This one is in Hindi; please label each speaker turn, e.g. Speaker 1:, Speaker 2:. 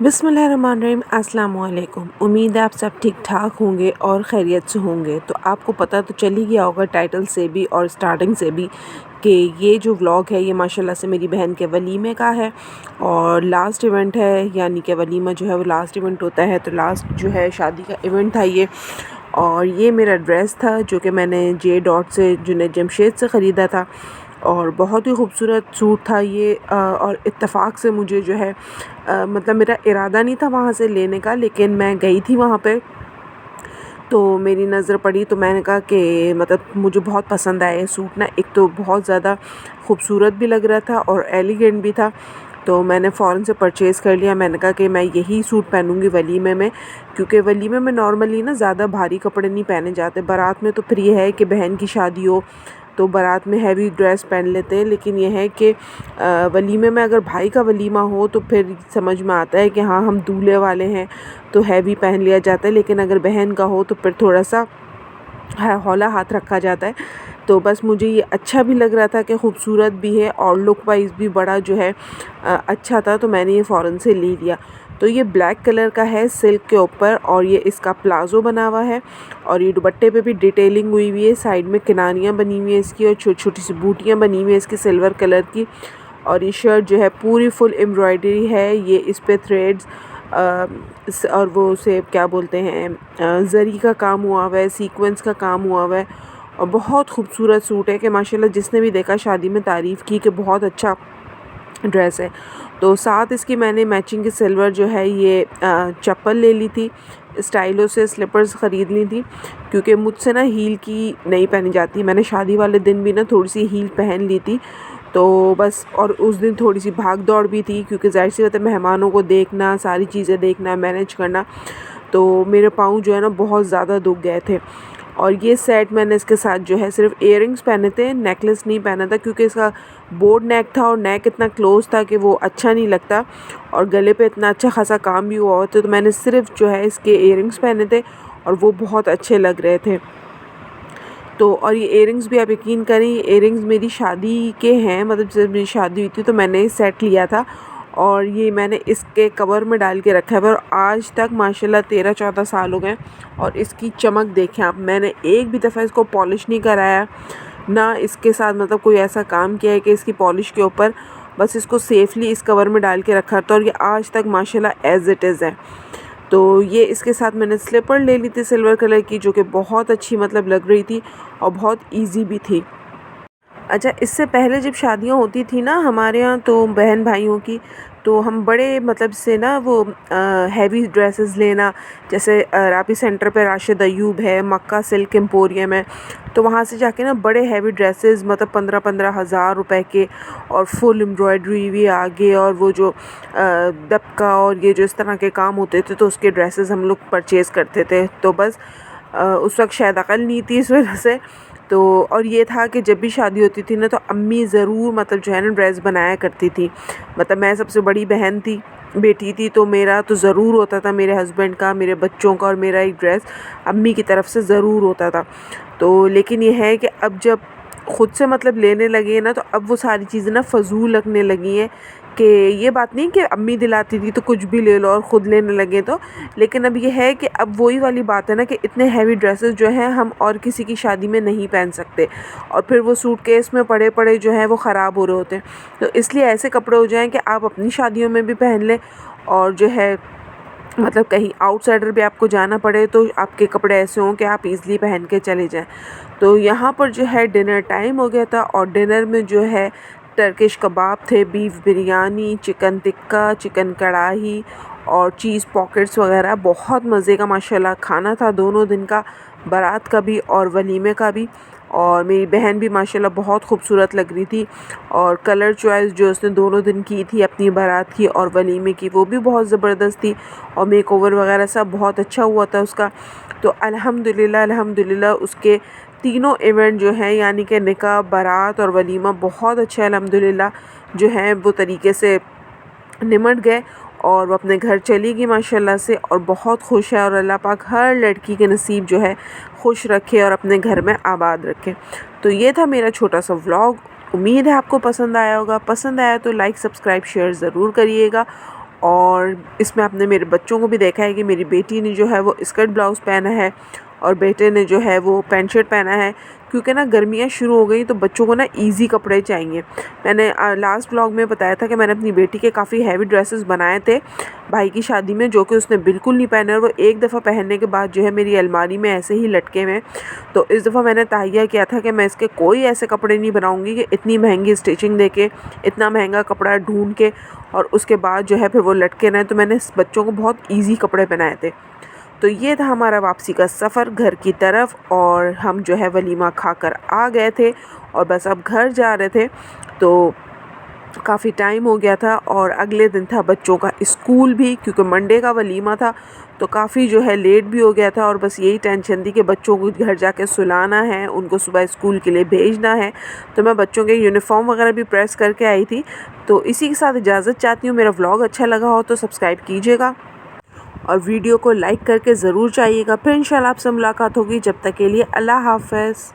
Speaker 1: बिस्मिल्लाहिर्रहमानिर्रहीम। अस्सलाम वालेकुम। उम्मीद है आप सब ठीक ठाक होंगे और खैरियत से होंगे। तो आपको पता तो चल ही गया होगा टाइटल से भी और स्टार्टिंग से भी कि ये जो व्लॉग है ये माशाल्लाह से मेरी बहन के वलीमे का है और लास्ट इवेंट है, यानी कि वलीमा जो है वो लास्ट इवेंट होता है। तो लास्ट जो है शादी का इवेंट था ये, और ये मेरा ड्रेस था जो कि मैंने जे डॉट से जुनैद जमशेद से ख़रीदा था और बहुत ही खूबसूरत सूट था ये। और इत्तेफाक से मुझे जो है मतलब मेरा इरादा नहीं था वहाँ से लेने का, लेकिन मैं गई थी वहाँ पे तो मेरी नज़र पड़ी तो मैंने कहा कि मतलब मुझे बहुत पसंद आया ये सूट ना। एक तो बहुत ज़्यादा खूबसूरत भी लग रहा था और एलिगेंट भी था, तो मैंने फ़ौरन से परचेज़ कर लिया। मैंने कहा कि मैं यही सूट पहनूंगी वलीमे में, क्योंकि वलीमे में नॉर्मली ना ज़्यादा भारी कपड़े नहीं पहने जाते। बारात में तो फिर ये है कि बहन की शादी हो तो बारात में हैवी ड्रेस पहन लेते हैं, लेकिन यह है कि वलीमे में अगर भाई का वलीमा हो तो फिर समझ में आता है कि हाँ हम दूल्हे वाले हैं तो हैवी पहन लिया जाता है, लेकिन अगर बहन का हो तो फिर थोड़ा सा हौला हाथ रखा जाता है। तो बस मुझे ये अच्छा भी लग रहा था कि खूबसूरत भी है और लुक वाइज भी बड़ा जो है अच्छा था, तो मैंने ये फ़ौरन से ले लिया। तो ये ब्लैक कलर का है सिल्क के ऊपर और ये इसका प्लाज़ो बना हुआ है और ये दुपट्टे पे भी डिटेलिंग हुई हुई है। साइड में किनारियाँ बनी हुई हैं इसकी और छोटी छोटी सी बूटियाँ बनी हुई हैं इसकी सिल्वर कलर की। और ये शर्ट जो है पूरी फुल एम्ब्रॉयडरी है, ये इस पे थ्रेड्स और वो उसे क्या बोलते हैं ज़री का काम हुआ हुआ है, सीक्वेंस का काम हुआ हुआ है और बहुत खूबसूरत सूट है कि माशाल्लाह जिसने भी देखा शादी में तारीफ़ की कि बहुत अच्छा ड्रेस है। तो साथ इसकी मैंने मैचिंग की सिल्वर जो है ये चप्पल ले ली थी, स्टाइलो से स्लीपर्स ख़रीद ली थी, क्योंकि मुझसे ना हील की नहीं पहनी जाती। मैंने शादी वाले दिन भी ना थोड़ी सी हील पहन ली थी, तो बस। और उस दिन थोड़ी सी भाग दौड़ भी थी, क्योंकि ज़ाहिर सी बात है मेहमानों को देखना, सारी चीज़ें देखना, मैनेज करना, तो मेरे पाँव जो है ना बहुत ज़्यादा दुख गए थे। और ये सेट मैंने इसके साथ जो है सिर्फ इयररिंग्स पहने थे, नेकलेस नहीं पहना था, क्योंकि इसका बोर्ड नेक था और नेक इतना क्लोज था कि वो अच्छा नहीं लगता और गले पे इतना अच्छा खासा काम भी हुआ होता। तो मैंने सिर्फ जो है इसके इयररिंग्स पहने थे और वो बहुत अच्छे लग रहे थे। तो और ये इयररिंग्स भी आप यकीन करें, इयररिंग्स मेरी शादी के हैं, मतलब जब मेरी शादी हुई थी तो मैंने ये सेट लिया था और ये मैंने इसके कवर में डाल के रखा है और आज तक माशाल्लाह 13-14 साल हो गए और इसकी चमक देखें आप। मैंने एक भी दफ़ा इसको पॉलिश नहीं कराया, ना इसके साथ मतलब कोई ऐसा काम किया है कि इसकी पॉलिश के ऊपर, बस इसको सेफ़ली इस कवर में डाल के रखा था और ये आज तक माशाल्लाह एज़ इट इज़ है। तो ये इसके साथ मैंने स्लीपर ले ली थी सिल्वर कलर की, जो कि बहुत अच्छी मतलब लग रही थी और बहुत ईजी भी थी। अच्छा, इससे पहले जब शादियाँ होती थी ना हमारे यहाँ तो बहन भाइयों की, तो हम बड़े मतलब से ना वो हैवी ड्रेसेस लेना, जैसे रापी सेंटर पे राशिद अयूब है, मक्का सिल्क एम्पोरियम है, तो वहाँ से जाके ना बड़े हैवी ड्रेसेस मतलब 15-15 हज़ार रुपए के और फुल एम्ब्रॉयडरी भी आगे और वो जो दबका और ये जो इस तरह के काम होते थे तो उसके ड्रेसेस हम लोग परचेज़ करते थे। तो बस उस वक्त शायद अकल नहीं थी इस वजह से। तो और ये था कि जब भी शादी होती थी ना तो अम्मी ज़रूर मतलब जो है ना ड्रेस बनाया करती थी। मतलब मैं सबसे बड़ी बहन थी, बेटी थी, तो मेरा तो ज़रूर होता था, मेरे हस्बैंड का, मेरे बच्चों का और मेरा एक ड्रेस अम्मी की तरफ से ज़रूर होता था। तो लेकिन ये है कि अब जब ख़ुद से मतलब लेने लगे ना तो अब वो सारी चीज़ें ना फ़जूल लगने लगी हैं। कि ये बात नहीं कि अम्मी दिलाती थी तो कुछ भी ले लो और ख़ुद लेने लगे तो, लेकिन अब ये है कि अब वही वाली बात है ना कि इतने हैवी ड्रेसेस जो हैं हम और किसी की शादी में नहीं पहन सकते और फिर वो सूटकेस में पड़े पड़े जो हैं वो ख़राब हो रहे होते हैं। तो इसलिए ऐसे कपड़े हो जाएं कि आप अपनी शादियों में भी पहन लें और जो है मतलब कहीं आउटसाइडर भी आपको जाना पड़े तो आपके कपड़े ऐसे हों कि आप ईज़िली पहन के चले जाएं। तो यहाँ पर जो है डिनर टाइम हो गया था और डिनर में जो है टर्किश कबाब थे, beef biryani, chicken tikka, chicken कढ़ाई और चीज़ पॉकेट्स वगैरह। बहुत मज़े का माशाल्लाह खाना था दोनों दिन का, बारात का भी और वलीमे का भी। और मेरी बहन भी माशाल्लाह बहुत खूबसूरत लग रही थी और कलर चॉइस जो उसने दोनों दिन की थी अपनी बारात की और वलीमे की वो भी बहुत ज़बरदस्त थी और मेकओवर वगैरह सब बहुत अच्छा हुआ था उसका। तो अल्हम्दुलिल्लाह उसके तीनों इवेंट जो हैं यानी कि निकाह, बारात और वलीमा बहुत अच्छे अल्हम्दुलिल्लाह जो हैं वो तरीके से निमट गए और वो अपने घर चली गई माशाल्लाह से और बहुत खुश है और अल्लाह पाक हर लड़की के नसीब जो है खुश रखे और अपने घर में आबाद रखे। तो ये था मेरा छोटा सा व्लॉग। उम्मीद है आपको पसंद आया होगा। पसंद आया तो लाइक, सब्सक्राइब, शेयर ज़रूर करिएगा और इसमें आपने मेरे बच्चों को भी देखा है कि मेरी बेटी ने जो है वो स्कर्ट ब्लाउज़ पहना है और बेटे ने जो है वो पैंट शर्ट पहना है, क्योंकि ना गर्मियाँ शुरू हो गई तो बच्चों को ना इजी कपड़े चाहिए। मैंने लास्ट व्लॉग में बताया था कि मैंने अपनी बेटी के काफ़ी हैवी ड्रेसेस बनाए थे भाई की शादी में, जो कि उसने बिल्कुल नहीं पहने और वो एक दफ़ा पहनने के बाद जो है मेरी अलमारी में ऐसे ही लटके हुए। तो इस दफ़ा मैंने तहैया किया था कि मैं इसके कोई ऐसे कपड़े नहीं बनाऊँगी कि इतनी महंगी स्टिचिंग दे के, इतना महंगा कपड़ा ढूंढ के और उसके बाद जो है फिर वो लटके रहें। तो मैंने बच्चों को बहुत ईजी कपड़े पहनाए थे। तो ये था हमारा वापसी का सफ़र घर की तरफ, और हम जो है वलीमा खाकर आ गए थे और बस अब घर जा रहे थे। तो काफ़ी टाइम हो गया था और अगले दिन था बच्चों का स्कूल भी, क्योंकि मंडे का वलीमा था तो काफ़ी जो है लेट भी हो गया था। और बस यही टेंशन थी कि बच्चों को घर जाके सुलाना है, उनको सुबह स्कूल के लिए भेजना है। तो मैं बच्चों के यूनिफॉर्म वगैरह भी प्रेस करके आई थी। तो इसी के साथ इजाज़त चाहती हूँ। मेरा व्लॉग अच्छा लगा हो तो सब्सक्राइब कीजिएगा और वीडियो को लाइक करके ज़रूर जाइएगा। फिर इंशाल्लाह आपसे मुलाकात होगी। जब तक के लिए अल्लाह हाफ़िज़।